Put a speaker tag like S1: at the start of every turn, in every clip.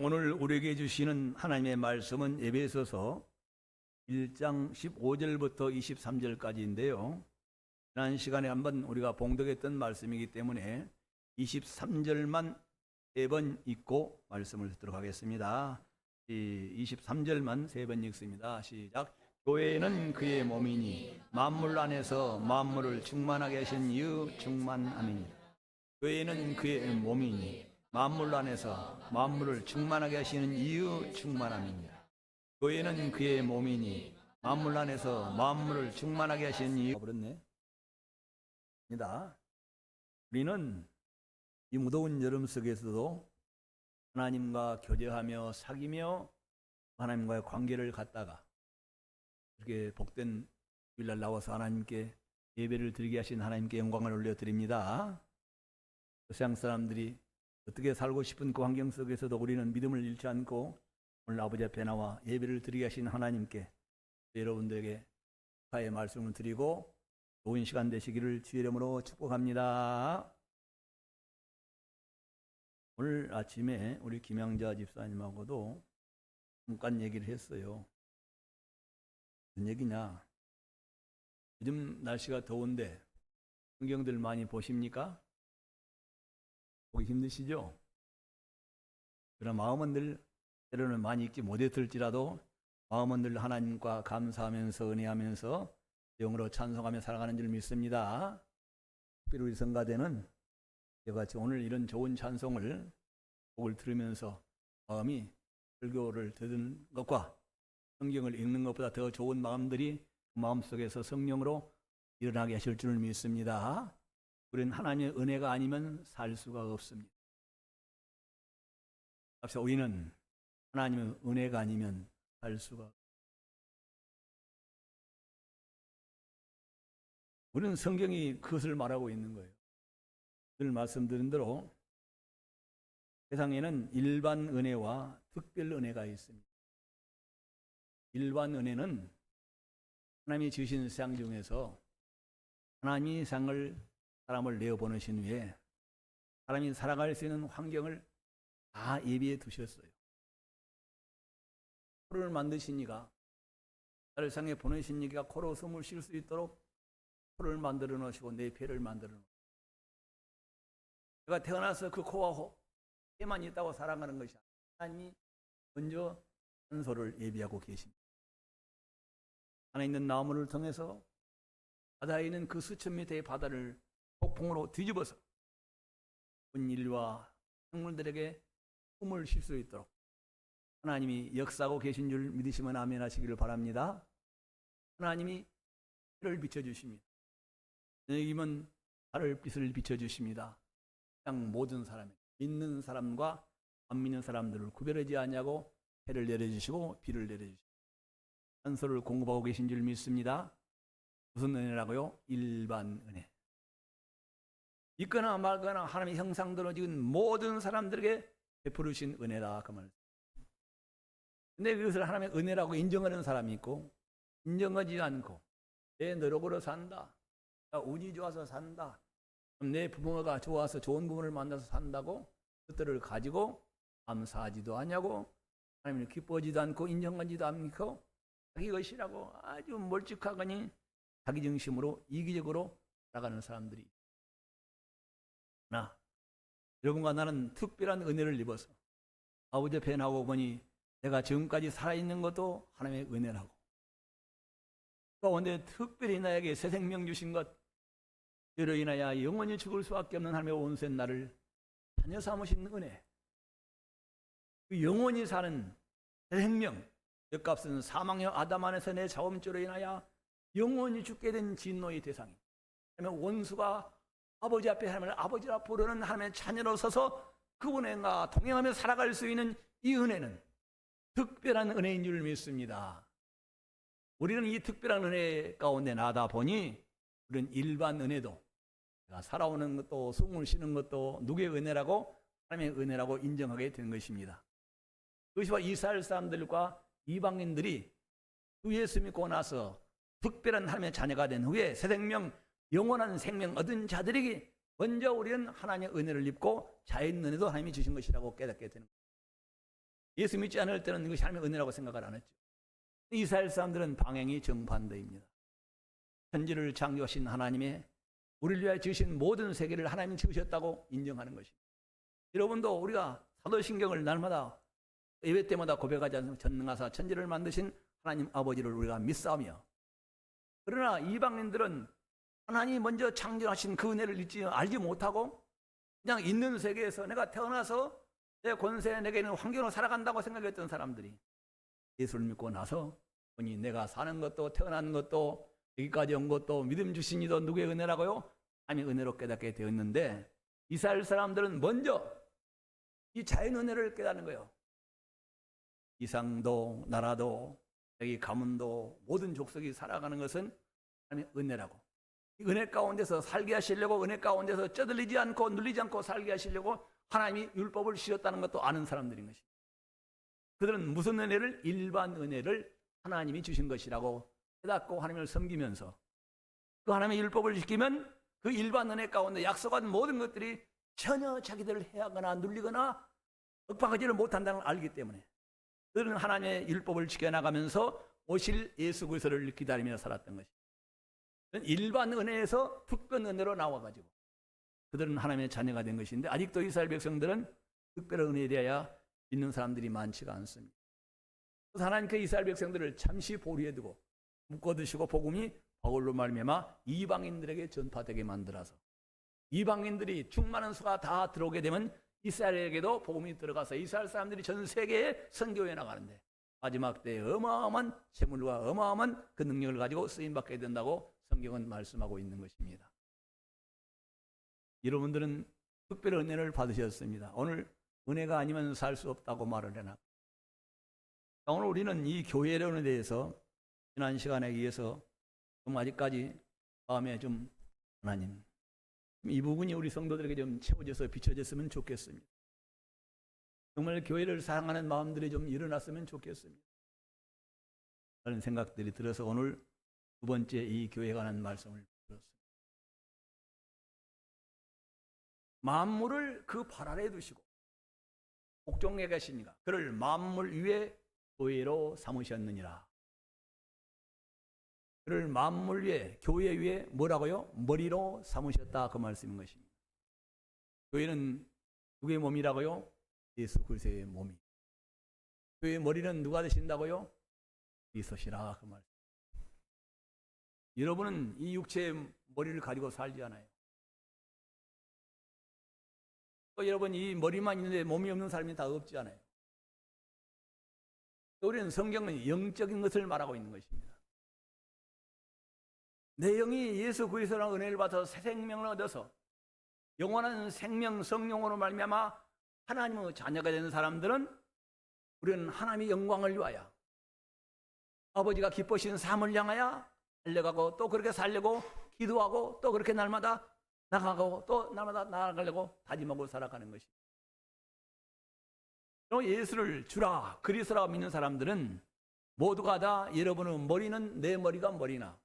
S1: 오늘 우리에게 주시는 하나님의 말씀은 에베소서 1장 15절부터 23절까지인데요. 지난 시간에 한번 우리가 봉독했던 말씀이기 때문에 23절만 3번 읽고 말씀을 듣도록 하겠습니다. 23절만 3번 읽습니다. 시작. 교회는 그의 몸이니 만물 안에서 만물을 충만하게 하신 이유 충만함이니라. 교회는 그의 몸이니 만물 안에서 만물을 충만하게 하시는 이유 충만함입니다. 교회는 그의 몸이니 만물 안에서 만물을 충만하게 하시는 이유 그렇네. 입니다. 우리는 이 무더운 여름 속에서도 하나님과 교제하며 사귀며 하나님과의 관계를 갖다가 이렇게 복된 주일날 나와서 하나님께 예배를 드리게 하신 하나님께 영광을 올려드립니다. 세상 사람들이 어떻게 살고 싶은 그 환경 속에서도 우리는 믿음을 잃지 않고 오늘 아버지 앞에 나와 예배를 드리게 하신 하나님께 여러분들에게 축하의 말씀을 드리고 좋은 시간 되시기를 주의 이름으로 축복합니다. 오늘 아침에 우리 김양자 집사님하고도 잠깐 얘기를 했어요. 무슨 얘기냐? 요즘 날씨가 더운데 성경들 많이 보십니까? 보기 힘드시죠? 그런 마음은 늘 때로는 많이 읽지 못했을지라도 마음은 늘 하나님과 감사하면서 은혜하면서 영으로 찬송하며 살아가는 줄 믿습니다. 특별히 우리 성가대는 이같이 오늘 이런 좋은 찬송을 곡을 들으면서 마음이 설교를 듣는 것과 성경을 읽는 것보다 더 좋은 마음들이 그 마음속에서 성령으로 일어나게 하실 줄 믿습니다. 우리는 하나님의 은혜가 아니면 살 수가 없습니다. 앞서 우리는 하나님의 은혜가 아니면 살 수가 없습니다. 우리는 성경이 그것을 말하고 있는 거예요. 늘 말씀드린 대로 세상에는 일반 은혜와 특별 은혜가 있습니다. 일반 은혜는 하나님이 주신 세상 중에서 하나님이 사람을 내어보내신 후에 사람이 살아갈 수 있는 환경을 다 예비해 두셨어요. 코를 만드시니까 나를 세상에 보내시니까 코로 숨을 쉴 수 있도록 코를 만들어 놓으시고 내 폐를 만들어 놓으시고 내가 태어나서 그 코와 폐만 있다고 살아가는 것이 하나님이 먼저 산소를 예비하고 계십니다. 하나 있는 나무를 통해서 바다에 있는 그 수천 미터의 바다를 폭풍으로 뒤집어서 온 인류와 생물들에게 숨을 쉴 수 있도록 하나님이 역사하고 계신 줄 믿으시면 아멘 하시기를 바랍니다. 하나님이 해를 비춰주십니다. 저녁이면 달을 빛을 비춰주십니다. 그냥 모든 사람, 믿는 사람과 안 믿는 사람들을 구별하지 않냐고 해를 내려주시고 비를 내려주시고 산소를 공급하고 계신 줄 믿습니다. 무슨 은혜라고요? 일반 은혜. 있거나 말거나 하나님의 형상대로 지은 모든 사람들에게 베푸르신 은혜다 그 말. 근데 그것을 하나님의 은혜라고 인정하는 사람이 있고 인정하지 않고 내 노력으로 산다, 운이 좋아서 산다, 내 부모가 좋아서 좋은 부모를 만나서 산다고 그것들을 가지고 감사하지도 않냐고 하나님을 기뻐하지도 않고 인정하지도 않고 자기 것이라고 아주 멀찍하거니 자기 중심으로 이기적으로 살아가는 사람들이 여러분과 나는 특별한 은혜를 입어서 아버지 앞에 나오고 보니 내가 지금까지 살아있는 것도 하나님의 은혜라고 가운데 특별히 나에게 새 생명 주신 것 이로 인하여 영원히 죽을 수밖에 없는 하나님의 온센 나를 자녀 삼으신 은혜 그 영원히 사는 새 생명 값은 사망의 아담 안에서 내 자범죄로 인하여 영원히 죽게 된 진노의 대상이 하나님의 원수가 아버지 앞에 하나님을 아버지라 부르는 하나님의 자녀로 서서 그분과 동행하며 살아갈 수 있는 이 은혜는 특별한 은혜인 줄 믿습니다. 우리는 이 특별한 은혜 가운데 나다 보니 우리는 일반 은혜도 살아오는 것도 숨을 쉬는 것도 누구의 은혜라고 하나님의 은혜라고 인정하게 된 것입니다. 그것이 바로 이스라엘 사람들과 이방인들이 주 예수 믿고 나서 특별한 하나님의 자녀가 된 후에 새 생명 영원한 생명 얻은 자들에게 먼저 우리는 하나님의 은혜를 입고 자연 은혜도 하나님이 주신 것이라고 깨닫게 되는 거예요. 예수 믿지 않을 때는 이것이 하나님의 은혜라고 생각을 안 했죠. 이스라엘 사람들은 방향이 정반대입니다. 천지를 창조하신 하나님의 우리를 위하여 지으신 모든 세계를 하나님이 지으셨다고 인정하는 것입니다. 여러분도 우리가 사도신경을 날마다 예배 때마다 고백하지 않는 전능하사 천지를 만드신 하나님 아버지를 우리가 믿사오며, 그러나 이방인들은 하나님이 먼저 창조하신 그 은혜를 알지 못하고 그냥 있는 세계에서 내가 태어나서 내 권세 내게 있는 환경으로 살아간다고 생각했던 사람들이 예수를 믿고 나서 보니 내가 사는 것도 태어난 것도 여기까지 온 것도 믿음 주신 이도 누구의 은혜라고요? 하나님의 은혜로 깨닫게 되었는데, 이스라엘 사람들은 먼저 이 자연 은혜를 깨닫는 거예요. 이상도 나라도 여기 가문도 모든 족속이 살아가는 것은 하나님의 은혜라고, 이 은혜 가운데서 살게 하시려고, 은혜 가운데서 쩌들리지 않고 눌리지 않고 살게 하시려고 하나님이 율법을 주셨다는 것도 아는 사람들인 것입니다. 그들은 무슨 은혜를? 일반 은혜를 하나님이 주신 것이라고 깨닫고 하나님을 섬기면서 그 하나님의 율법을 지키면 그 일반 은혜 가운데 약속한 모든 것들이 전혀 자기들을 해하거나 눌리거나 억박하지를 못한다는 걸 알기 때문에 그들은 하나님의 율법을 지켜나가면서 오실 예수 그리스도를 기다리며 살았던 것입니다. 일반 은혜에서 특별 은혜로 나와가지고 그들은 하나님의 자녀가 된 것인데, 아직도 이스라엘 백성들은 특별한 은혜에 대하여 믿는 사람들이 많지가 않습니다. 그래서 하나님 그 이스라엘 백성들을 잠시 보류해 두고 묶어두시고 복음이 바울로 말미암아 이방인들에게 전파되게 만들어서 이방인들이 충만한 수가 다 들어오게 되면 이스라엘에게도 복음이 들어가서 이스라엘 사람들이 전 세계에 선교해 나가는데, 마지막 때에 어마어마한 재물과 어마어마한 그 능력을 가지고 쓰임받게 된다고 성경은 말씀하고 있는 것입니다. 여러분들은 특별한 은혜를 받으셨습니다. 오늘 은혜가 아니면 살 수 없다고 말을 해놨고, 오늘 우리는 이 교회론에 대해서 지난 시간에 의해서 좀 아직까지 마음에 좀 하나님 이 부분이 우리 성도들에게 좀 채워져서 비춰졌으면 좋겠습니다. 정말 교회를 사랑하는 마음들이 좀 일어났으면 좋겠습니다. 그런 생각들이 들어서 오늘 두 번째 이 교회에 관한 말씀을 들었습니다. 만물을 그 발 아래에 두시고 복종해 계시니까 그를 만물 위에 교회로 삼으셨느니라. 그를 만물 위에, 교회 위에 뭐라고요? 머리로 삼으셨다, 그 말씀인 것입니다. 교회는 누구의 몸이라고요? 예수 그리스도의 몸이. 교회의 머리는 누가 되신다고요? 그리스도시라, 그 말씀. 여러분은 이 육체의 머리를 가지고 살지 않아요. 또 여러분 이 머리만 있는데 몸이 없는 사람이 다 없지 않아요. 우리는 성경은 영적인 것을 말하고 있는 것입니다. 내 영이 예수 그리스도라는 은혜를 받아서 새 생명을 얻어서 영원한 생명 성령으로 말미암아 하나님의 자녀가 되는 사람들은 우리는 하나님의 영광을 위하여 아버지가 기뻐하시는 삶을 향하여 달려가고 또 그렇게 살려고 기도하고 또 그렇게 날마다 나가고 또 날마다 나아가려고 다짐하고 살아가는 것입니다. 예수를 주라 그리스도라고 믿는 사람들은 모두가 다 여러분의 머리는 내 머리가 머리나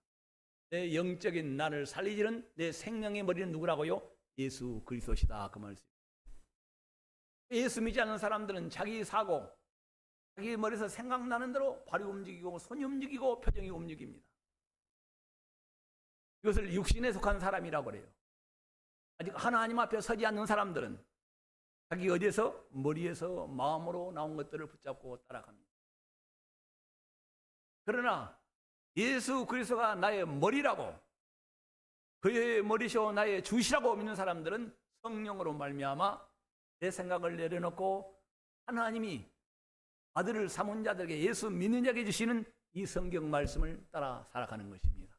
S1: 내 영적인 나를 살리지는 내 생명의 머리는 누구라고요? 예수 그리스도시다, 그 말씀. 예수 믿지 않는 사람들은 자기 사고, 자기 머리에서 생각나는 대로 발이 움직이고 손이 움직이고 표정이 움직입니다. 이것을 육신에 속한 사람이라고 그래요. 아직 하나님 앞에 서지 않는 사람들은 자기 어디에서? 머리에서 마음으로 나온 것들을 붙잡고 따라갑니다. 그러나 예수 그리스도가 나의 머리라고, 그의 머리시오 나의 주시라고 믿는 사람들은 성령으로 말미암아 내 생각을 내려놓고 하나님이 아들을 삼은 자들에게, 예수 믿는 자에게 주시는 이 성경 말씀을 따라 살아가는 것입니다.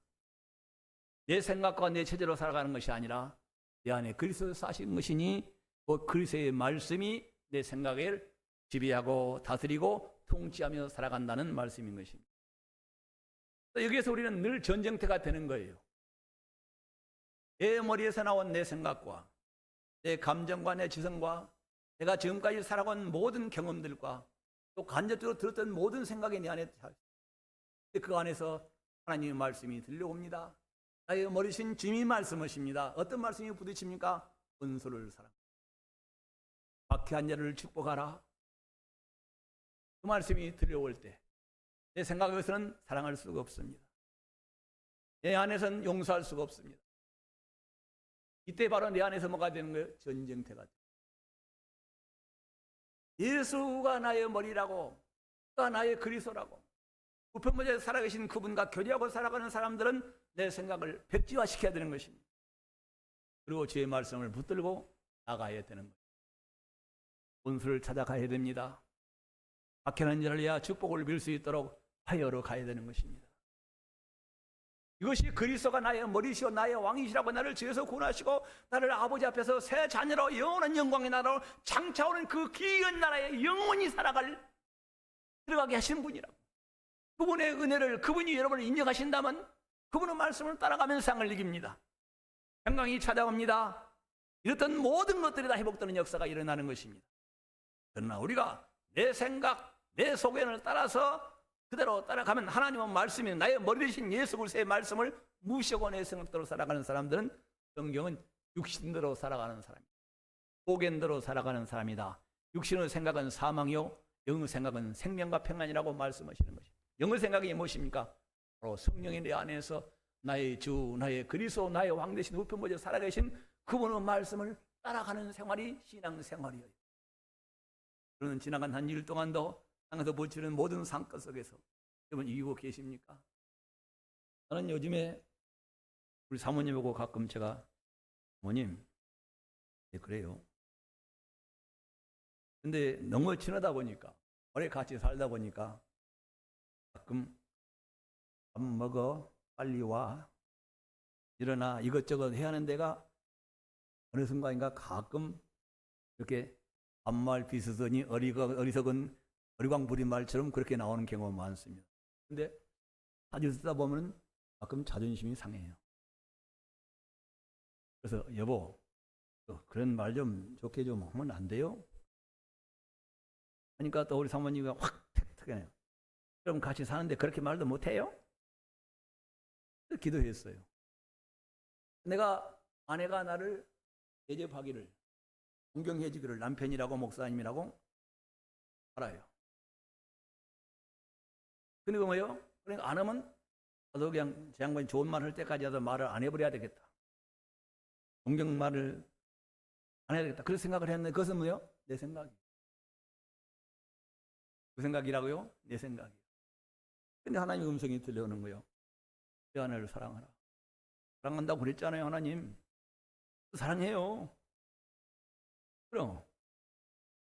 S1: 내 생각과 내 체제로 살아가는 것이 아니라 내 안에 그리스도 사신 것이니 그 그리스도의 말씀이 내 생각을 지배하고 다스리고 통치하며 살아간다는 말씀인 것입니다. 여기에서 우리는 늘 전쟁터가 되는 거예요. 내 머리에서 나온 내 생각과 내 감정과 내 지성과 내가 지금까지 살아온 모든 경험들과 또 간접적으로 들었던 모든 생각이 내 안에 그 안에서 하나님의 말씀이 들려옵니다. 나의 머리신 주님이 말씀하십니다. 어떤 말씀이 부딪힙니까? 은소를 사랑. 박해한 자를 축복하라. 그 말씀이 들려올 때 내 생각에서는 사랑할 수가 없습니다. 내 안에서는 용서할 수가 없습니다. 이때 바로 내 안에서 뭐가 되는 거예요? 전쟁터가 돼요. 예수가 나의 머리라고, 그가 나의 그리스도라고, 우편무제에 살아계신 그분과 교제하고 살아가는 사람들은 내 생각을 백지화시켜야 되는 것입니다. 그리고 주의 말씀을 붙들고 나가야 되는 거예요. 본수를 찾아가야 됩니다. 박해는 자를 위하여 축복을 빌 수 있도록 하여로 가야 되는 것입니다. 이것이 그리스도가 나의 머리시오 나의 왕이시라고 나를 죄에서 구원하시고 나를 아버지 앞에서 새 자녀로 영원한 영광의 나라로 장차오는 그 귀한 나라에 영원히 살아갈 들어가게 하신 분이라고. 그분의 은혜를 그분이 여러분을 인정하신다면 그분의 말씀을 따라가면 상을 이깁니다. 평강이 찾아옵니다. 이렇던 모든 것들이 다 회복되는 역사가 일어나는 것입니다. 그러나 우리가 내 생각, 내 소견을 따라서 그대로 따라가면 하나님의 말씀이 나의 머리 대신 예수 그리스도의 말씀을 무시하고 내 생각대로 살아가는 사람들은 성경은 육신대로 살아가는 사람이다. 소견대로 살아가는 사람이다. 육신의 생각은 사망이요 영의 생각은 생명과 평안이라고 말씀하시는 것입니다. 영의 생각이 무엇입니까? 바로 성령이 내 안에서 나의 주, 나의 그리스도, 나의 왕 대신 우편무제 살아계신 그분의 말씀을 따라가는 생활이 신앙생활이에요. 저는 지나간 한 일 동안도 땅에서 부치는 모든 상권 속에서 여러분 이기고 계십니까? 저는 요즘에 우리 사모님하고 가끔 제가 사모님 네, 그래요. 근데 너무 친하다 보니까 오래 같이 살다 보니까 가끔 밥 먹어 빨리 와 일어나 이것저것 해야 하는 데가 어느 순간인가 가끔 이렇게 반말 비슷하니 어리석은 어리광 부린 말처럼 그렇게 나오는 경우가 많습니다. 근데 자주 쓰다 보면 가끔 자존심이 상해요. 그래서 여보 그런 말 좀 좋게 좀 하면 안 돼요? 그러니까 또 우리 사모님이 확 택해요. 그럼 같이 사는데 그렇게 말도 못해요? 기도했어요. 아내가 나를 대접하기를 존경해주기를 남편이라고 목사님이라고 알아요. 근데 그 뭐예요? 그러니까 안 하면 나도 그냥 제 양반이 좋은 말 할 때까지 하도 말을 안 해버려야 되겠다. 존경 말을 안 해야 되겠다. 그런 생각을 했는데 그것은 뭐예요? 내 생각이에요. 그 생각이라고요? 내 생각이에요. 근데 하나님의 음성이 들려오는 거예요. 내 아내를 사랑하라. 사랑한다고 그랬잖아요, 하나님. 사랑해요.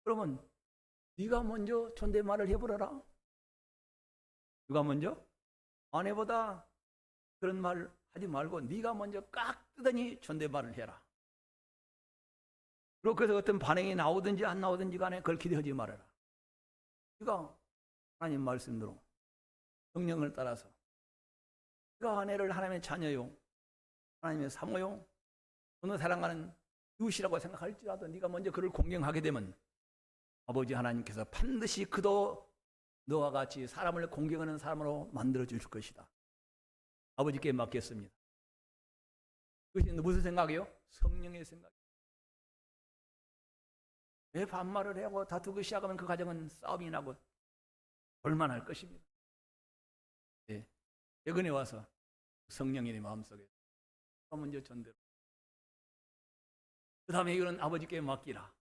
S1: 그러면 네가 먼저 존댓말을 해보라라. 누가 먼저? 아내보다 그런 말 하지 말고 네가 먼저 깍뜨더니 존댓말을 해라. 그리고 그래서 어떤 반응이 나오든지 안 나오든지 간에 그걸 기대하지 말아라. 네가 하나님 말씀대로 성령을 따라서 네가 아내를 하나님의 자녀요 하나님의 사모요 너는 사랑하는 이웃이라고 생각할지라도 네가 먼저 그를 공경하게 되면 아버지 하나님께서 반드시 그도 너와 같이 사람을 공경하는 사람으로 만들어 주실 것이다. 아버지께 맡겼습니다. 그것이 무슨 생각이에요? 성령의 생각이에요. 왜 반말을 하고 다투기 시작하면 그 가정은 싸움이 나고 볼만할 것입니다. 네. 최근에 와서 성령이 내 마음속에 먼저 전대로 그 다음에 이거는 아버지께 맡기라.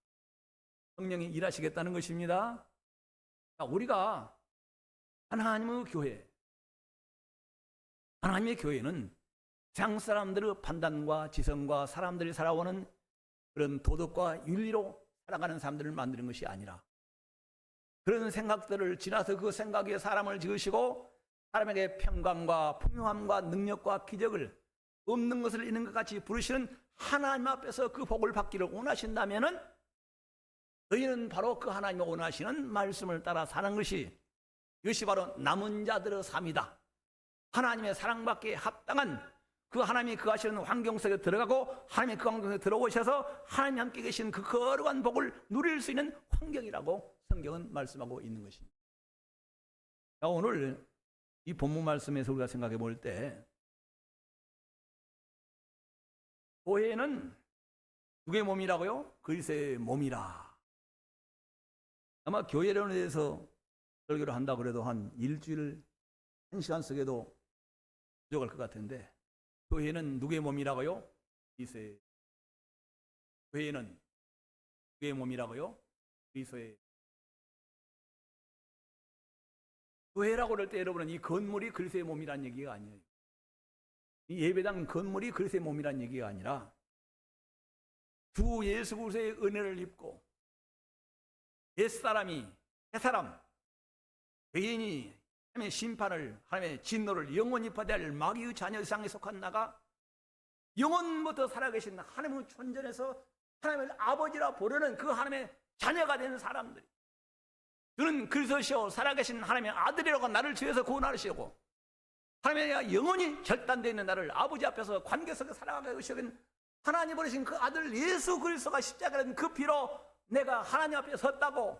S1: 성령이 일하시겠다는 것입니다. 우리가 하나님의 교회, 하나님의 교회는 세상 사람들의 판단과 지성과 사람들이 살아오는 그런 도덕과 윤리로 살아가는 사람들을 만드는 것이 아니라 그런 생각들을 지나서 그 생각에 사람을 지으시고 사람에게 평강과 풍요함과 능력과 기적을 없는 것을 있는 것 같이 부르시는 하나님 앞에서 그 복을 받기를 원하신다면은 너희는 바로 그 하나님이 원하시는 말씀을 따라 사는 것이 이것이 바로 남은 자들의 삶이다. 하나님의 사랑받기에 합당한 그 하나님이 그 하시는 환경 속에 들어가고 하나님이 그 환경 속에 들어오셔서 하나님이 함께 계신 그 거룩한 복을 누릴 수 있는 환경이라고 성경은 말씀하고 있는 것입니다. 자, 오늘 이 본문 말씀에서 우리가 생각해 볼 때 교회는 누구의 몸이라고요? 그리스도의 몸이라. 아마 교회론에 대해서 설교를 한다 그래도 한 일주일 1시간 쓰게도 부족할 것 같은데, 교회는 누구의 몸이라고요? 그리스도의. 교회는 누구의 몸이라고요? 그리스도의. 교회라고 그럴 때 여러분은 이 건물이 그리스도의 몸이란 얘기가 아니에요. 이 예배당 건물이 그리스도의 몸이란 얘기가 아니라 주 예수 그리스도의 은혜를 입고 옛사람이 새사람 죄인이 하나님의 심판을, 하나님의 진노를 영원히 받아야 할 마귀의 자녀 이상에 속한 나가 영원부터 살아계신 하나님의 존전에서 하나님을 아버지라 부르는 그 하나님의 자녀가 된 사람들이, 저는 그리스도시요 살아계신 하나님의 아들이라고 나를 주에서 구원하시고 하나님의 영원히 절단되어 있는 나를 아버지 앞에서 관계 속에 살아가게 하시는 하나님 버리신 그 아들 예수 그리스도가 십자가에 된 그 피로 내가 하나님 앞에 섰다고,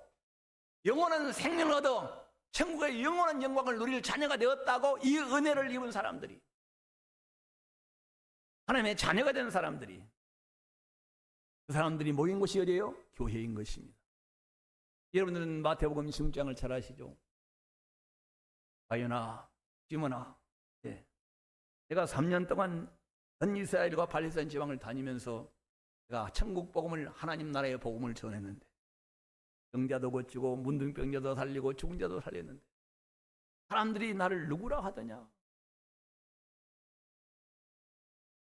S1: 영원한 생명을 얻어 천국의 영원한 영광을 누릴 자녀가 되었다고, 이 은혜를 입은 사람들이, 하나님의 자녀가 된 사람들이, 그 사람들이 모인 곳이 어디예요? 교회인 것입니다. 여러분들은 마태복음 16장을 잘 아시죠? 바요나 시몬아, 내가 3년 동안 전 이스라엘과 발리스타인 지방을 다니면서 내가 천국 복음을, 하나님 나라의 복음을 전했는데 병자도 고치고 문둥병자도 살리고 죽은 자도 살렸는데 사람들이 나를 누구라 하더냐?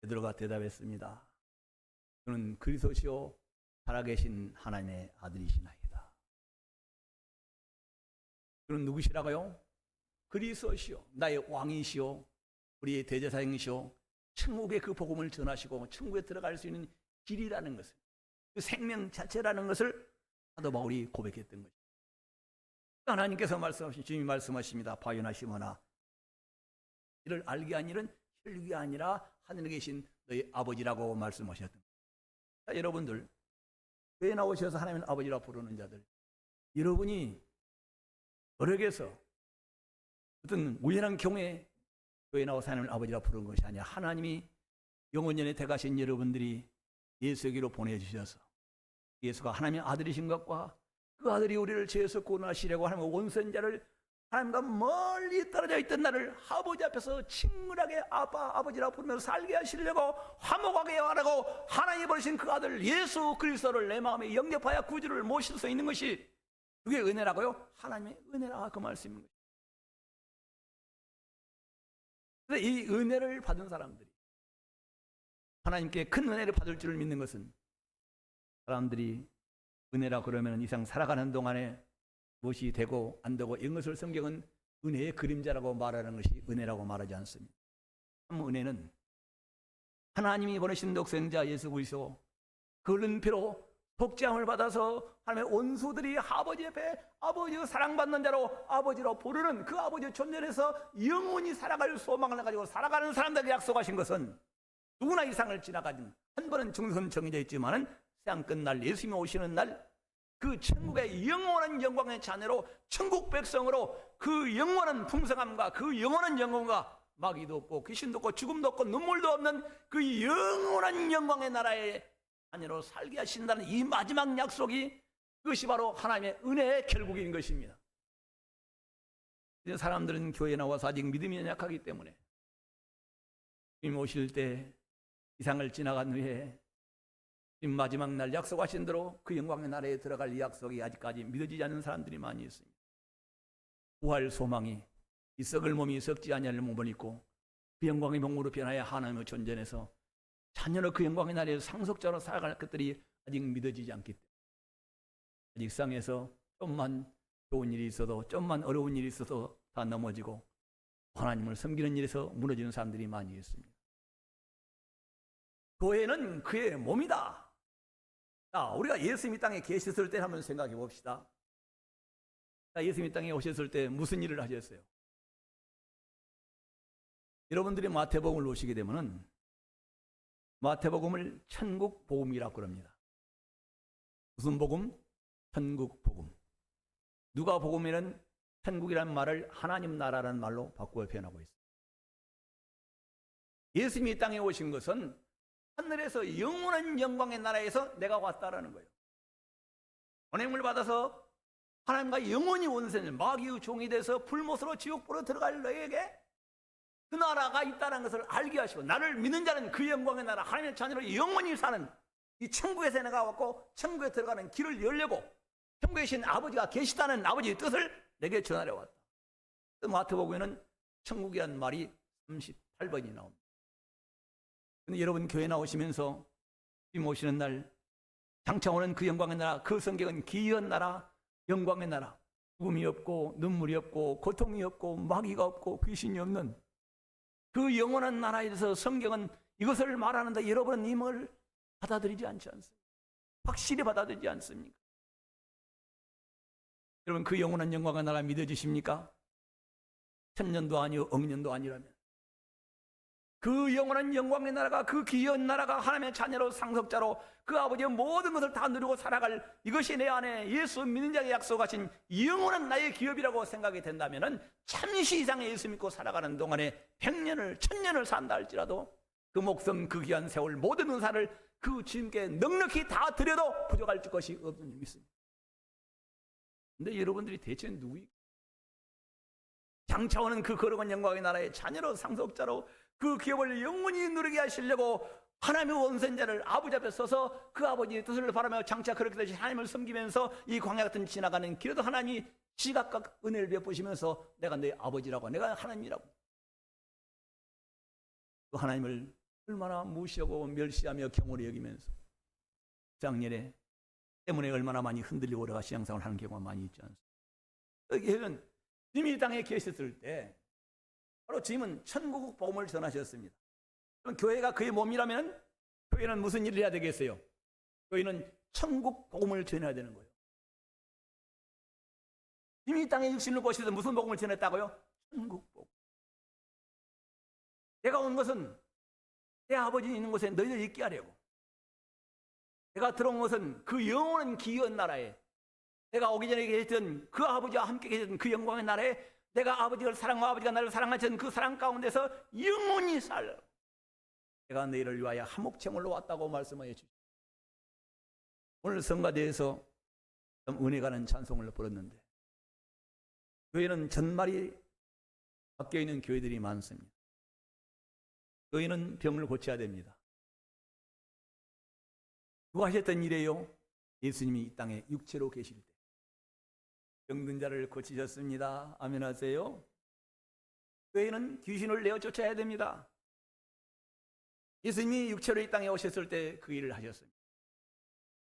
S1: 베드로가 대답했습니다. 저는 그리스도시요 살아계신 하나님의 아들이시나이다. 저는 누구시라고요? 그리스도시요 나의 왕이시요 우리의 대제사장이시요 천국의 그 복음을 전하시고 천국에 들어갈 수 있는 길이라는 것을, 그 생명 자체라는 것을 사도 바울이 고백했던 것입니다. 하나님께서 말씀하신, 주님이 말씀하십니다. 바요나 시몬아, 이를 알게 한 일은 혈육이 아니라 하늘에 계신 너희 아버지라고 말씀하셨던 겁니다. 자, 여러분들 교회에 나오셔서 하나님 아버지라 부르는 자들, 여러분이 어려게서 어떤 우연한 경우에 교회에 나와서 하나님을 아버지라 부르는 것이 아니라 하나님이 영원전에 대가신 여러분들이 예수에게로 보내주셔서 예수가 하나님의 아들이신 것과 그 아들이 우리를 죄에서 구원하시려고 하나님의 원선자를 하나님과 멀리 떨어져 있던 나를 아버지 앞에서 친근하게 아빠, 아버지라 부르면서 살게 하시려고 화목하게 하라고 하나님이 버리신 그 아들 예수 그리스도를 내 마음에 영접하여 구주를 모실 수 있는 것이 그게 은혜라고요? 하나님의 은혜라 그 말씀입니다. 그래서 이 은혜를 받은 사람들이, 하나님께 큰 은혜를 받을 줄을 믿는 것은, 사람들이 은혜라 그러면 이상 살아가는 동안에 무엇이 되고 안 되고 이런 것을 성경은 은혜의 그림자라고 말하는 것이 은혜라고 말하지 않습니다. 참 은혜는 하나님이 보내신 독생자 예수 그리스도 그 은피로 복제함을 받아서 하나님의 원수들이 아버지 옆에 아버지의 사랑받는 자로 아버지로 부르는 그 아버지의 존재에서 영원히 살아갈 소망을 가지고 살아가는 사람들에게 약속하신 것은 누구나 이상을 지나가진, 한 번은 중선 정해져 있지만은 세상 끝날 예수님이 오시는 날 그 천국의 영원한 영광의 자녀로 천국 백성으로 그 영원한 풍성함과 그 영원한 영광과 마귀도 없고 귀신도 없고 죽음도 없고 눈물도 없는 그 영원한 영광의 나라에 자녀로 살게 하신다는 이 마지막 약속이, 그것이 바로 하나님의 은혜의 결국인 것입니다. 사람들은 교회에 나와서 아직 믿음이 연약하기 때문에 주님 오실 때 이상을 지나간 후에 마지막 날 약속하신 대로 그 영광의 나라에 들어갈 이 약속이 아직까지 믿어지지 않는 사람들이 많이 있습니다. 부활 소망이 이 썩을 몸이 썩지 아니할 몸을 입고 그 영광의 몸으로 변하여 하나님의 존전에서 자녀로 그 영광의 나라에 상속자로 살아갈 것들이 아직 믿어지지 않기 때문에 아직 세상에서 좀만 좋은 일이 있어도, 좀만 어려운 일이 있어도 다 넘어지고 하나님을 섬기는 일에서 무너지는 사람들이 많이 있습니다. 교회는 그의 몸이다. 자, 우리가 예수님 이 땅에 계셨을 때 한번 생각해 봅시다. 자, 예수님 이 땅에 오셨을 때 무슨 일을 하셨어요? 여러분들이 마태복음을 보시게 되면은 마태복음을 천국 복음이라고 그럽니다. 무슨 복음? 천국 복음. 누가 복음에는 천국이라는 말을 하나님 나라라는 말로 바꾸어 표현하고 있습니다. 예수님이 이 땅에 오신 것은 하늘에서 영원한 영광의 나라에서 내가 왔다라는 거예요. 은혜를 받아서 하나님과 영원히 원생을 마귀의 종이 돼서 불못으로 지옥불로 들어갈 너에게 그 나라가 있다는 것을 알게 하시고, 나를 믿는 자는 그 영광의 나라 하나님의 자녀로 영원히 사는 이 천국에서 내가 왔고 천국에 들어가는 길을 열려고 천국에 계신 아버지가 계시다는 아버지의 뜻을 내게 전하려 왔다. 마태복음에는 천국이란 말이 38번이 나옵니다. 근데 여러분 교회 나오시면서 주님 오시는 날 장차 오는 그 영광의 나라, 그 성경은 기이한 나라, 영광의 나라, 죽음이 없고 눈물이 없고 고통이 없고 마귀가 없고 귀신이 없는 그 영원한 나라에 대해서 성경은 이것을 말하는데 여러분은 이걸 받아들이지 않지 않습니까? 확실히 받아들이지 않습니까? 여러분 그 영원한 영광의 나라 믿어지십니까? 천년도 아니요 억년도 아니라면 그 영원한 영광의 나라가, 그 귀한 나라가 하나님의 자녀로 상속자로 그 아버지의 모든 것을 다 누리고 살아갈 이것이 내 안에 예수 믿는 자에게 약속하신 영원한 나의 기업이라고 생각이 된다면 잠시 이상의 예수 믿고 살아가는 동안에 100년을 1000년을 산다 할지라도 그 목숨 그 귀한 세월 모든 은사를 그 주님께 넉넉히 다 드려도 부족할 것이 없는 줄 믿습니다. 근데 여러분들이 대체 누구입니까? 장차 오는 그 거룩한 영광의 나라의 자녀로 상속자로 그 기업을 영원히 누리게 하시려고 하나님의 원생자를 아버지 앞에 서서 그 아버지의 뜻을 바라며 장차 그렇게 되신 하나님을 섬기면서 이 광야 같은 지나가는 길에도 하나님이 지각각 은혜를 베푸시면서 내가 내 아버지라고, 내가 하나님이라고, 그 하나님을 얼마나 무시하고 멸시하며 경홀히 여기면서 작년에 때문에 얼마나 많이 흔들리고 오래가 신앙생활을 하는 경우가 많이 있지 않습니까? 여기는 주님이 이 땅에 계셨을 때 바로 주님은 천국 복음을 전하셨습니다. 그럼 교회가 그의 몸이라면 교회는 무슨 일을 해야 되겠어요? 교회는 천국 복음을 전해야 되는 거예요. 주님이 이 땅에 육신을 보시면서 무슨 복음을 전했다고요? 천국 복음. 내가 온 것은 내 아버지 있는 곳에 너희들 있게 하려고. 내가 들어온 것은 그 영원한 기이한 나라에, 내가 오기 전에 계셨던 그 아버지와 함께 계셨던 그 영광의 나라에 내가 아버지를 사랑하고 아버지가 나를 사랑하셨던 그 사랑 가운데서 영원히 살려. 내가 너희를 위하여 한목체물로 왔다고 말씀하여 주십니다. 오늘 성가대에서 좀 은혜 가는 찬송을 부르는데 교회는 전말이 바뀌어 있는 교회들이 많습니다. 교회는 병을 고쳐야 됩니다. 누가 하셨던 일이에요? 예수님이 이 땅에 육체로 계실 때 병든 자를 고치셨습니다. 아멘 하세요. 교회는 귀신을 내어 쫓아야 됩니다. 예수님이 육체로 이 땅에 오셨을 때 그 일을 하셨습니다.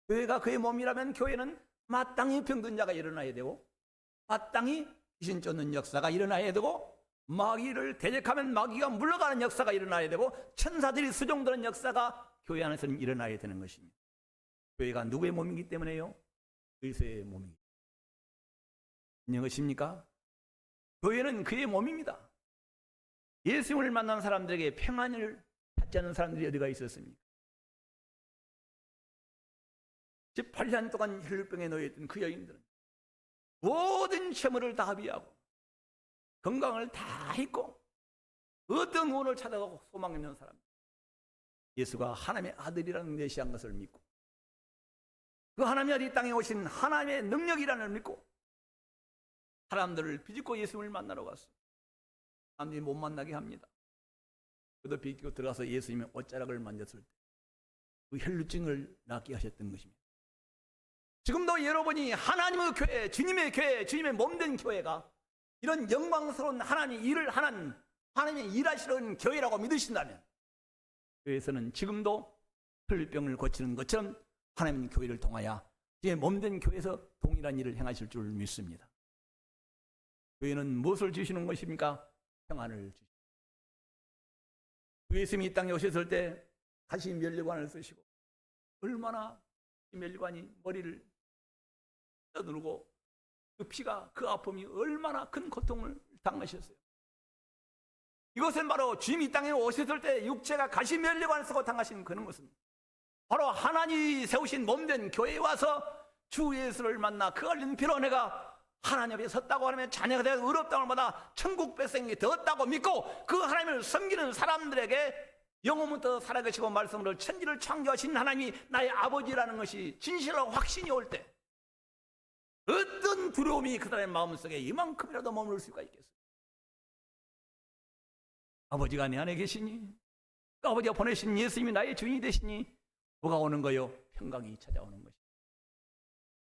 S1: 교회가 그의 몸이라면 교회는 마땅히 병든 자가 일어나야 되고 마땅히 귀신 쫓는 역사가 일어나야 되고 마귀를 대적하면 마귀가 물러가는 역사가 일어나야 되고 천사들이 수종드는 역사가 교회 안에서는 일어나야 되는 것입니다. 교회가 누구의 몸이기 때문에요? 그리스도의 몸입니다. 인정하십니까? 교회는 그의 몸입니다. 예수님을 만난 사람들에게 평안을 받지 않는 사람들이 어디가 있었습니까? 18년 동안 혈루병에 놓여있던 그 여인들은 모든 채무를 다 합의하고 건강을 다 잊고 어떤 구원을 찾아가고 소망 있는 사람, 예수가 하나님의 아들이라는 메시아인 것을 믿고 그 하나님의 아들이 땅에 오신 하나님의 능력이라는 걸 믿고 사람들을 비집고 예수님을 만나러 갔어요. 사람들이 못 만나게 합니다. 그도 비집고 들어가서 예수님의 옷자락을 만졌을 때 그 혈루증을 낫게 하셨던 것입니다. 지금도 여러분이 하나님의 교회, 주님의 몸된 교회가 이런 영광스러운 하나님의 일을 하는, 하나님의 일하시는 교회라고 믿으신다면 교회에서는 지금도 혈루병을 고치는 것처럼 하나님 교회를 통하여 제 몸된 교회에서 동일한 일을 행하실 줄 믿습니다. 교회는 무엇을 주시는 것입니까? 평안을 주십니다. 예수님이 이 땅에 오셨을 때 다시 면류관을 쓰시고 얼마나 이 면류관이 머리를 떠누르고 그 피가, 그 아픔이 얼마나 큰 고통을 당하셨어요. 이것은 바로 주님이 이 땅에 오셨을 때 육체가 가시 면류관을 쓰고 당하신 그런 것은 바로 하나님이 세우신 몸된 교회에 와서 주 예수를 만나 그 흘린 피로 내가 하나님 앞에 섰다고 하면 자녀가 되어 의롭다고 받아 천국 백성이 되었다고 믿고 그 하나님을 섬기는 사람들에게 영원부터 살아계시고 말씀으로 천지를 창조하신 하나님이 나의 아버지라는 것이 진실하고 확신이 올 때 어떤 두려움이 그 사람의 마음속에 이만큼이라도 머물 수가 있겠어요? 아버지가 내 안에 계시니, 그 아버지가 보내신 예수님이 나의 주인이 되시니 뭐가 오는 거요? 평강이 찾아오는 것입니다.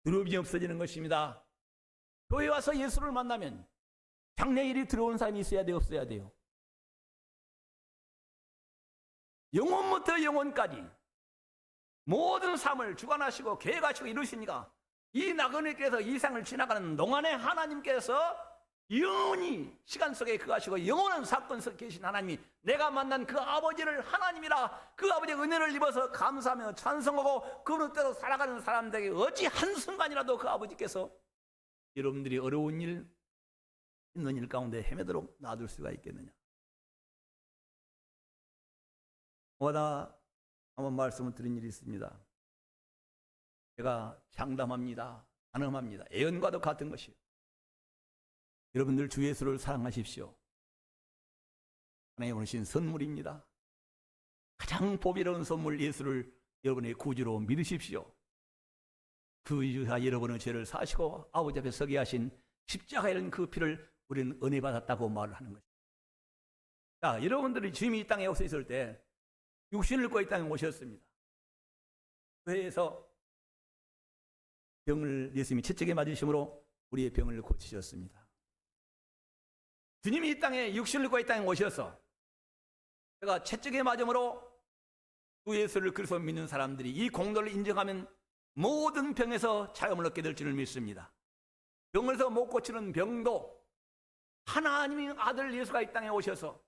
S1: 두려움이 없어지는 것입니다. 교회 와서 예수를 만나면 장래일이 들어온 사람이 있어야 돼요? 없어야 돼요? 영원부터 영원까지 모든 삶을 주관하시고 계획하시고 이루시니까 이 나그네께서 이 생을 지나가는 동안에 하나님께서 영원히 시간 속에 거하시고 영원한 사건 속에 계신 하나님이 내가 만난 그 아버지를 하나님이라 그 아버지의 은혜를 입어서 감사하며 찬송하고 그 뜻대로 살아가는 사람들에게 어찌 한순간이라도 그 아버지께서 여러분들이 어려운 일 있는 일 가운데 헤매도록 놔둘 수가 있겠느냐? 오다 한번 말씀을 드린 일이 있습니다. 제가 장담합니다. 단언합니다. 예언과도 같은 것이요. 여러분들 주 예수를 사랑하십시오. 하나님 오신 선물입니다. 가장 보배로운 선물 예수를 여러분의 구주로 믿으십시오. 그 이유가 여러분의 죄를 사시고 아버지 앞에 서게 하신 십자가에 이른 그 피를 우리는 은혜 받았다고 말을 하는 것입니다. 자, 여러분들이 주님이 이 땅에 오셨을 때 육신을 입고 이 땅에 오셨습니다. 교회에서 병을 예수님이 채찍에 맞으심으로 우리의 병을 고치셨습니다. 주님이 이 땅에 육신을 입고 이 땅에 오셔서 제가 채찍에 맞음으로 주 예수를 그리스도 믿는 사람들이 이 공로를 인정하면 모든 병에서 자유를 얻게 될 줄을 믿습니다. 병에서 못 고치는 병도 하나님의 아들 예수가 이 땅에 오셔서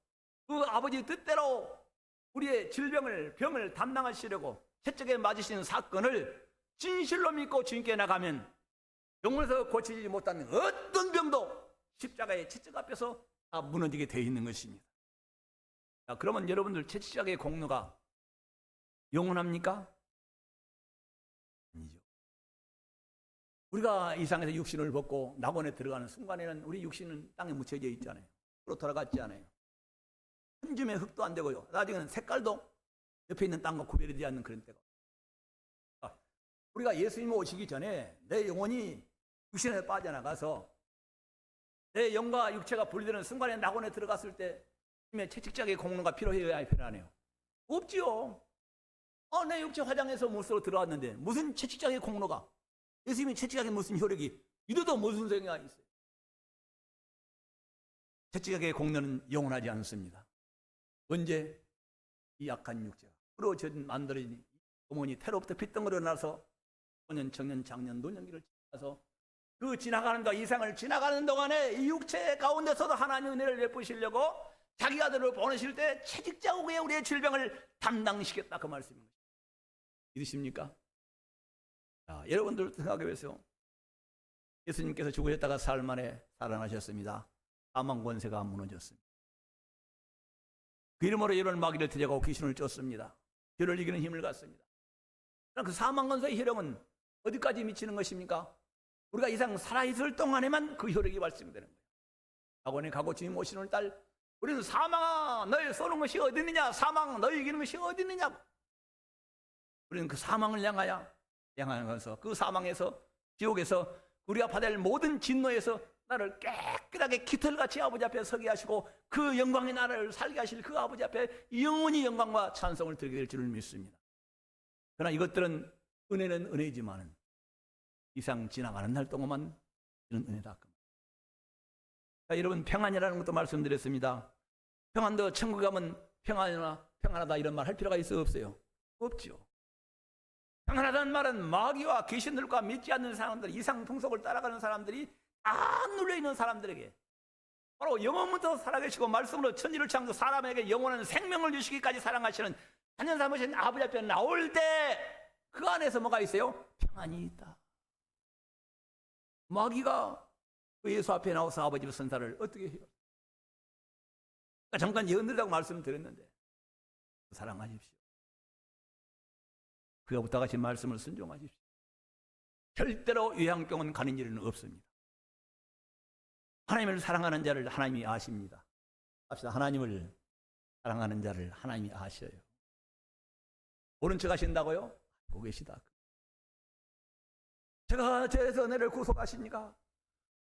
S1: 그 아버지 뜻대로 우리의 질병을 병을 담당하시려고 채찍에 맞으시는 사건을 진실로 믿고 주님께 나가면 병에서 고치지 못하는 어떤 병도 십자가의 채찍 앞에서 다 무너지게 되어 있는 것입니다. 자, 그러면 여러분들 채찍자의 공로가 영원합니까? 아니죠. 우리가 이 상에서 육신을 벗고 낙원에 들어가는 순간에는 우리 육신은 땅에 묻혀져 있잖아요. 앞으로 돌아갔지 않아요. 한 줌의 흙도 안 되고요. 나중에는 색깔도 옆에 있는 땅과 구별이 되지 않는 그런 때가. 우리가 예수님 오시기 전에 내 영혼이 육신에 빠져나가서 내 영과 육체가 분리되는 순간에 낙원에 들어갔을 때 주님의 채찍자의 공로가 필요해야 필요하네요. 없지요. 내 육체 화장해서 물속으로 들어왔는데 무슨 채찍자의 공로가, 예수님의 채찍자의 무슨 효력이, 이래도 무슨 소용이 있어요. 채찍자의 공로는 영원하지 않습니다. 언제? 이 약한 육체가 끌어진 만들어진 어머니 태로부터 핏덩어리로 나서 소년, 청년, 장년, 노년기를 지나서 그 지나가는 이 생을 지나가는 동안에 이 육체 가운데서도 하나님의 은혜를 베푸시려고 자기 아들을 보내실 때 채찍자국에 우리의 질병을 담당시켰다, 그 말씀입니다. 믿으십니까? 자, 여러분들 생각해 보세요. 예수님께서 죽으셨다가 사흘 만에 살아나셨습니다. 사망 권세가 무너졌습니다. 그 이름으로 여러분 마귀를 들여가고 귀신을 쫓습니다. 죄를 이기는 힘을 갖습니다. 그 사망 권세의 효력은 어디까지 미치는 것입니까? 우리가 이상 살아있을 동안에만 그 효력이 발생되는 거예요. 낙원에 가고 주님 오시는 날 우리는 사망아 너희 쏘는 것이 어디 있느냐, 사망 너희 이기는 것이 어디 있느냐고, 우리는 그 사망을 향하면서 그 사망에서 지옥에서 우리가 받을 모든 진노에서 나를 깨끗하게 깃털같이 아버지 앞에 서게 하시고 그 영광의 나라를 살게 하실 그 아버지 앞에 영원히 영광과 찬송을 드리게 될 줄을 믿습니다. 그러나 이것들은 은혜는 은혜이지만 이상 지나가는 날 동안만 이런 은혜다. 자, 여러분 평안이라는 것도 말씀드렸습니다. 평안도 천국에 가면 평안하다 이런 말 할 필요가 있어요, 없어요? 없죠. 평안하다는 말은 마귀와 귀신들과 믿지 않는 사람들, 이상 풍속을 따라가는 사람들이 다 눌려있는 사람들에게 바로 영원부터 살아계시고 말씀으로 천지를 창조 사람에게 영원한 생명을 주시기까지 사랑하시는 하늘 삼으신 아버지 앞에 나올 때 그 안에서 뭐가 있어요? 평안이 있다. 마귀가 그 예수 앞에 나와서 아버지의 선사를 어떻게 해요? 그러니까 잠깐 예언드리라고 말씀드렸는데 사랑하십시오. 그가 부탁하신 말씀을 순종하십시오. 절대로 요양병원 가는 일은 없습니다. 하나님을 사랑하는 자를 하나님이 아십니다. 합시다. 하나님을 사랑하는 자를 하나님이 아셔요. 모른 척 하신다고요? 알고 계시다. 제가 죄에서 너를 구속하시니까,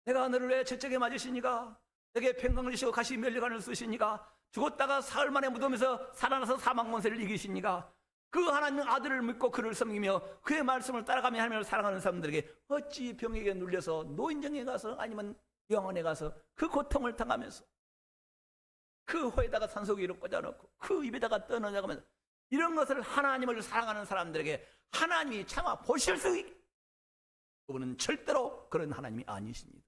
S1: 내가 너를 왜 채찍에 맞으시니까, 내게 평강을 주시고 가시 면류관을 쓰시니까, 죽었다가 사흘 만에 무덤에서 살아나서 사망 권세를 이기시니까, 그 하나님 아들을 믿고 그를 섬기며 그의 말씀을 따라가며 하나님을 사랑하는 사람들에게 어찌 병에게 눌려서 노인정에 가서 아니면 병원에 가서 그 고통을 당하면서 그 호에다가 산소기를 꽂아놓고 그 입에다가 떠넣어가면서 이런 것을 하나님을 사랑하는 사람들에게 하나님이 참아 보실 수 있게, 그분은 절대로 그런 하나님이 아니십니다.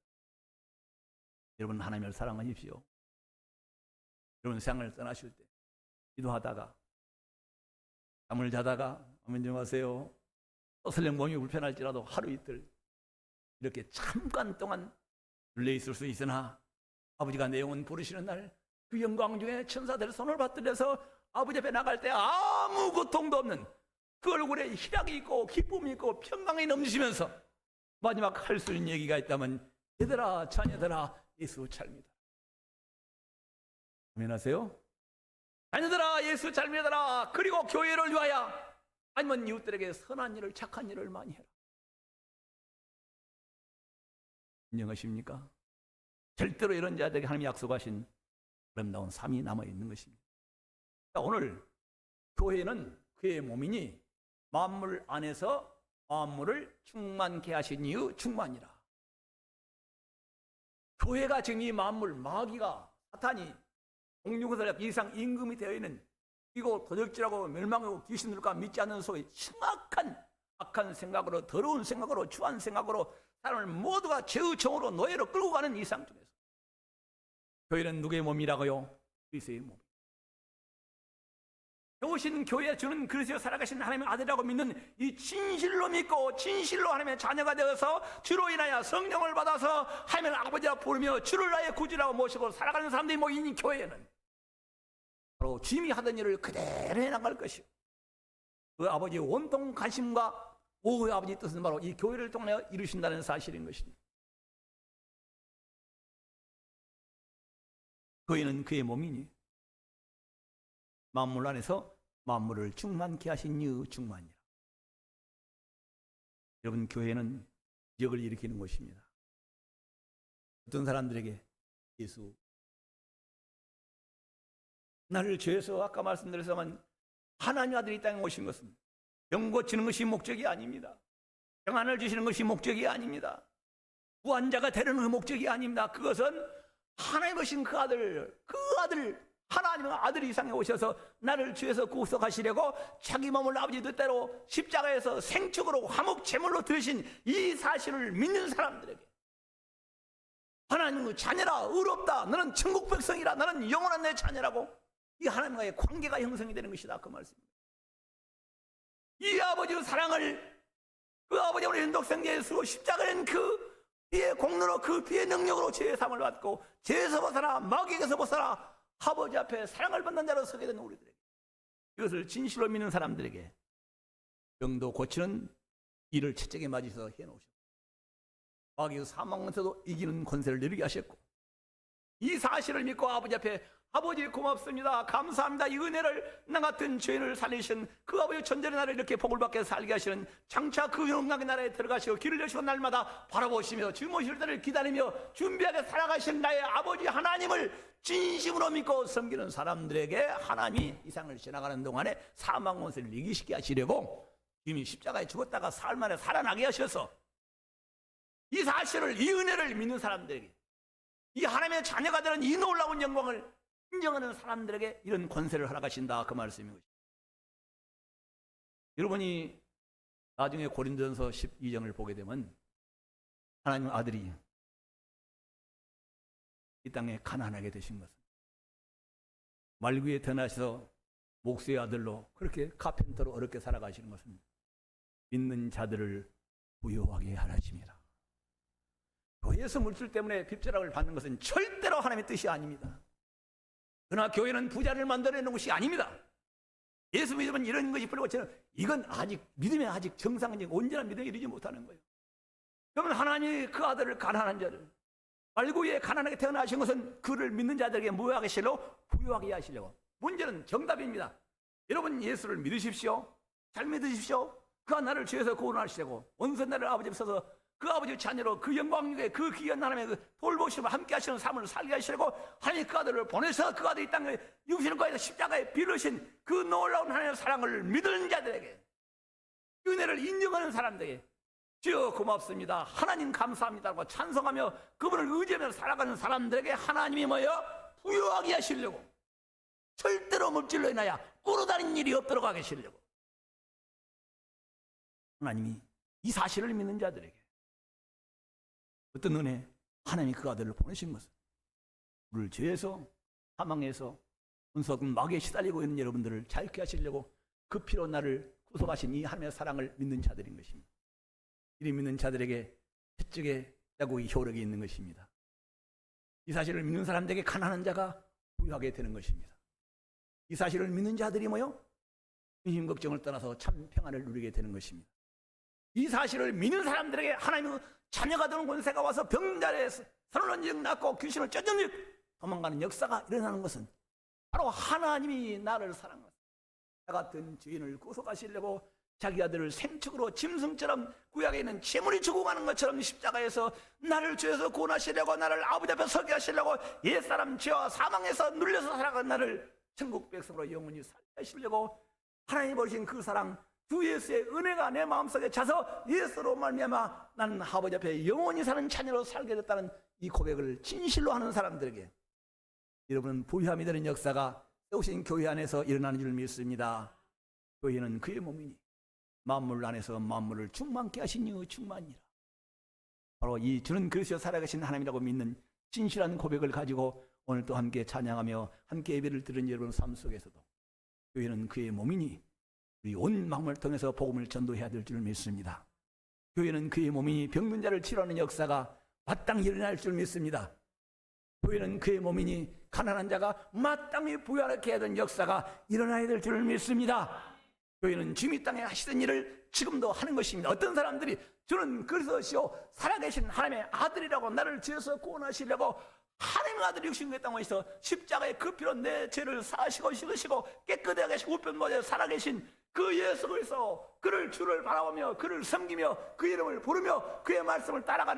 S1: 여러분, 하나님을 사랑하십시오. 여러분, 세상을 떠나실 때 기도하다가 잠을 자다가 아멘 좀 하세요. 또 설령 몸이 불편할지라도 하루 이틀 이렇게 잠깐 동안 눌려 있을 수 있으나 아버지가 내 영혼 부르시는 날 그 영광 중에 천사들 손을 받들려서 아버지 앞에 나갈 때 아무 고통도 없는 그 얼굴에 희락이 있고 기쁨이 있고 평강이 넘치면서 마지막 할 수 있는 얘기가 있다면 얘들아 자녀들아 예수 잘 믿어라. 아멘 하세요. 자녀들아 예수 잘 믿어라. 그리고 교회를 위하여 아니면 이웃들에게 선한 일을 착한 일을 많이 해라. 인정하십니까? 절대로 이런 자들에게 하나님이 약속하신 아름다운 삶이 남아있는 것입니다. 오늘 교회는 그의 몸이니 만물 안에서 만물을 충만케 하신 이유 충만이라. 교회가 지금 이 만물, 마귀가 사탄이 공중선력 이상 임금이 되어 있는 이고 도적질하고 멸망하고 귀신들과 믿지 않는 속에 심각한 악한 생각으로, 더러운 생각으로, 추한 생각으로 사람을 모두가 죄의 정으로 노예로 끌고 가는 이 상 중에서 교회는 누구의 몸이라고요? 그리스도의 몸. 오신 교회에 주는 그리스도 살아가신 하나님의 아들이라고 믿는 이 진실로 믿고 진실로 하나님의 자녀가 되어서 주로 인하여 성령을 받아서 하나님의 아버지라 부르며 주를 나의 구주라고 모시고 살아가는 사람들이 모인 교회는 바로 주님이 하던 일을 그대로 해나갈 것이고, 그 아버지의 온통 관심과 오의 아버지의 뜻은 바로 이 교회를 통하여 이루신다는 사실인 것입니다. 교회는 그의 몸이니 만물 안에서 만물을 충만케 하신 이유 충만이라. 여러분, 교회는 기적을 일으키는 곳입니다. 어떤 사람들에게 예수, 나를 죄에서 아까 말씀드렸지만 하나님 아들이 이 땅에 오신 것은 병 고치는 것이 목적이 아닙니다. 평안을 주시는 것이 목적이 아닙니다. 구원자가 되는 그 목적이 아닙니다. 그것은 하나님 오신 그 아들 하나님의 아들 이 세상에 오셔서 나를 죄에서 구속하시려고 자기 몸을 아버지 뜻대로 십자가에서 생축으로 화목 제물로 드신 이 사실을 믿는 사람들에게 하나님의 자녀라, 의롭다, 너는 천국 백성이라, 너는 영원한 내 자녀라고 이 하나님과의 관계가 형성이 되는 것이다, 그 말씀입니다. 이 아버지의 사랑을, 그 아버지 우리 연독생 예수 십자가는 그 피의 공로로, 그 피의 능력으로 죄의 삶을 받고 죄에서 벗어나 마귀에게서 벗어나 아버지 앞에 사랑을 받는 자로 서게 되는 우리들에게, 이것을 진실로 믿는 사람들에게 병도 고치는 일을 채찍에 맞으셔서 해놓으셨고 마귀의 사망에서도 이기는 권세를 누리게 하셨고, 이 사실을 믿고 아버지 앞에 아버지 고맙습니다, 감사합니다, 이 은혜를 나 같은 죄인을 살리신 그 아버지 전전의 나를 이렇게 복을 받게 살게 하시는 장차 그 영광의 나라에 들어가시고 길을 여시고 날마다 바라보시며 주 모실 때를 기다리며 준비하게 살아가신 나의 아버지 하나님을 진심으로 믿고 섬기는 사람들에게 하나님이 이 상을 지나가는 동안에 사망 권세를 이기시게 하시려고 이미 십자가에 죽었다가 사흘 만에 살아나게 하셔서 이 사실을, 이 은혜를 믿는 사람들에게, 이 하나님의 자녀가 되는 이 놀라운 영광을 인정하는 사람들에게 이런 권세를 허락하신다, 그 말씀인 것입니다. 여러분이 나중에 고린도전서 12장을 보게 되면 하나님 아들이 이 땅에 가난하게 되신 것은 말구에 태어나셔서 목수의 아들로 그렇게 카펜터로 어렵게 살아가시는 것은 믿는 자들을 부유하게 하라심이라. 교회에서 물질 때문에 핍절함을 받는 것은 절대로 하나님의 뜻이 아닙니다. 그러나 교회는 부자를 만들어내는 것이 아닙니다. 예수 믿으면 이런 것이 풀리고 저는 이건 아직 믿음이 아직 정상적인 온전한 믿음에 이르지 못하는 거예요. 그러면 하나님이 그 아들을 가난한 자를 말구에 가난하게 태어나신 것은 그를 믿는 자들에게 무하게 하시려고 부유하게 하시려고. 문제는 정답입니다. 여러분 예수를 믿으십시오. 잘 믿으십시오. 그가 나를 죄에서 구원하시려고 온선 나를 아버지 앞에 서서 그 아버지 자녀로 그 영광육에 그 귀한 하나님의 그 돌보심을 함께 하시는 삶을 살게 하시려고 하나님 그 아들을 보내서 그 아들이 이 땅에 육신과에서 십자가에 빌으신 그 놀라운 하나님의 사랑을 믿는 자들에게, 은혜를 인정하는 사람들에게 주여 고맙습니다, 하나님 감사합니다라고 찬송하며 그분을 의지하며 살아가는 사람들에게 하나님이 뭐예요? 부유하게 하시려고, 절대로 물질로 인하여 꾸러다니는 일이 없도록 하게 하시려고 하나님이 이 사실을 믿는 자들에게 어떤 은혜, 하나님이 그 아들을 보내신 것은 우리를 죄에서, 사망에서, 분석 마귀에 시달리고 있는 여러분들을 자유케 하시려고 그 피로 나를 구속하신 이 하나님의 사랑을 믿는 자들인 것입니다. 이를 믿는 자들에게 채찍에 야구의 효력이 있는 것입니다. 이 사실을 믿는 사람들에게 가난한 자가 부유하게 되는 것입니다. 이 사실을 믿는 자들이 뭐요? 근심 걱정을 떠나서 참 평안을 누리게 되는 것입니다. 이 사실을 믿는 사람들에게 하나님의 자녀가 되는 권세가 와서 병자리에서 선언적 낳고 귀신을 쫓아내고 도망가는 역사가 일어나는 것은 바로 하나님이 나를 사랑하사 나 같은 주인을 구속하시려고 자기 아들을 생축으로 짐승처럼 구약에 있는 재물이 죽어가는 것처럼 십자가에서 나를 죄에서 구원하시려고, 나를 아버지 앞에 서게 하시려고, 옛사람 죄와 사망에서 눌려서 살아간 나를 천국 백성으로 영원히 살게 하시려고 하나님이 보신 그 사랑, 주 예수의 은혜가 내 마음속에 차서 예수로 말미암아 나는 아버지 앞에 영원히 사는 자녀로 살게 됐다는 이 고백을 진실로 하는 사람들에게 여러분은 부유함이 되는 역사가 세우신 교회 안에서 일어나는 줄 믿습니다. 교회는 그의 몸이니 만물 안에서 만물을 충만케 하신 이의 충만이라. 바로 이 주는 그리스도 살아계신 하나님이라고 믿는 진실한 고백을 가지고 오늘 또 함께 찬양하며 함께 예배를 드리는 여러분 삶 속에서도 교회는 그의 몸이니 우리 온 만물을 통해서 복음을 전도해야 될 줄 믿습니다. 교회는 그의 몸이니 병든 자를 치료하는 역사가 마땅히 일어날 줄 믿습니다. 교회는 그의 몸이니 가난한 자가 마땅히 부유하게 해야 되는 역사가 일어나야 될 줄 믿습니다. 교회는 주님 땅에 하시던 일을 지금도 하는 것입니다. 어떤 사람들이 저는 그리스도시요 살아계신 하나님의 아들이라고 나를 죄에서 구원하시려고 하나님의 아들이 육신의 땅에 와서 십자가의 그 피로 내 죄를 사하시고 씻으시고 깨끗하게 하시고 우편 모델 살아계신 그 예수 그리스도, 그를 주를 바라보며 그를 섬기며 그 이름을 부르며 그의 말씀을 따라가는